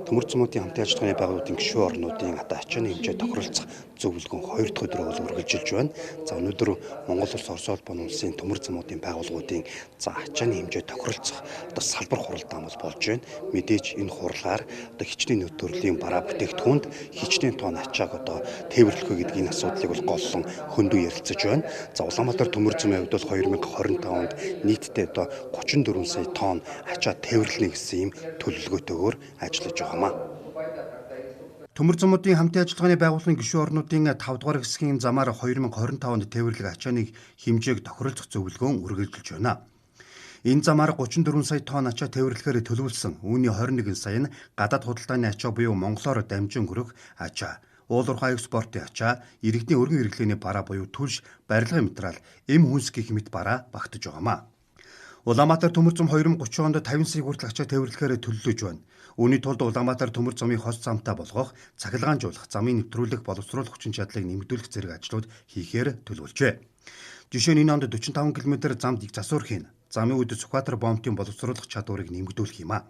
Төмөр цөмүүдийн хамтын ажиллагааны байгууллагын гишүүн орнуудын одоо ачааны хэмжээ тохиролцох зөвлөгөө 2 дахь өдрөө бол үргэлжилж байна. За өнөөдөр Монгол Улс Орос улбаны улсын төмөр цөмүүдийн байгууллагуудын ачааны хэмжээ тохиролцох одоо салбар хуралдаан бол болж байна. Мэдээж энэ хуралгаар одоо хичнээн нөхцөл төрлийн бараа бүтээгдэхүүнд хичнээн тонн ачааг одоо тээвэрлэх вэ гэдэг энэ асуудлыг бол голлон хөндөө ярилцаж байна. За Улаанбаатар төмөр цөмийн хувьд бол 2025 онд нийтдээ одоо 34 сая тонн ачаа тээвэрлэнэ гэсэн ийм төлөвлөгөөтэйгээр ажиллаж байгаамаа. Төмөр цөмүүдийн хамтын ажиллагааны байгууллагын гишүүн орнуудын 5 дугаар хэсгийн замаар 2025 онд тээвэрлэх ачааны хэмжээг тохиролцох зөвлөгөөн үргэлжилж байна. Энэ замаар 34 сая тонн ачаа тээвэрлэхээр төлөвлөсөн. Үүний 21 сая нь гадаад худалдааны ачаа буюу монголоор дамжин хөрөх ачаа, уулуурхай экспортын ачаа, иргэдийн өргөн хэрэглээний бараа буюу түлш, барилгын материал, эм хүнс гэх мэт бараа багтаж байгаамаа. Улаанбаатар төмөр цөм 2030 онд 50 сая хүртэл ачаа тээвэрлэхээр төлөвлөж байна. Үүний тулд Улаанбаатар төмөр цөмийн хос замтай болгох, цахилгаанжуулах, замын нэвтрүүлэх, боловсруулах хүчин чадлыг нэмэгдүүлэх зэрэг ажлууд хийхээр төлөвлөжээ. Жишээ нь энэ онд 45 км замд засвар хийн, замын үед Сүхбаатар бомтын боловсруулах чадварыг нэмэгдүүлэх юм а.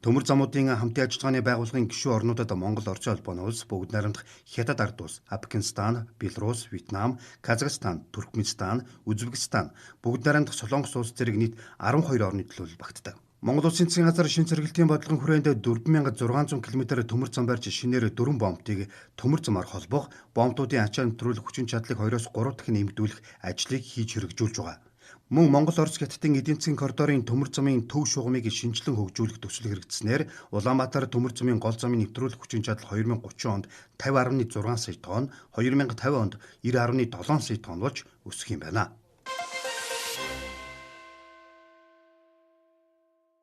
Төмөр замуудын хамтын ажиллагааны байгууллагын гишүүн орнуудад Монгол Орчин улбаны улс, бүгд найрамдах Хятад ард улс, Афганистан, Беларусь, Вьетнам, Казахстан, Туркменистан, Узбекистан, бүгд найрамдах Солонгос улс зэрэг нийт 12 орны төлөөлөл багтдаг. Монгол Улсын засгийн газар шинэ сэргэлтийн бодлогын хүрээнд 4600 км төмөр зам барьж шинээр 4 бомтыг төмөр замаар холбох, бомтуудын ачаа нэвтрүүлэх хүчин чадлыг 2-3 дахин нэмэгдүүлэх ажлыг хийж хэрэгжүүлж байгаа. Мөн Монгол Орос хятадын эдийн засгийн коридорын төмөр замын төв шугамыг шинжилэн хөгжүүлэх төсөл хэрэгжснээр Улаанбаатар төмөр замын гол замын нэвтрүүлэх хүчин чадал 2030 онд 50.6 сая тонн, 2050 онд 90.7 сая тонн болж өсөх юм байна.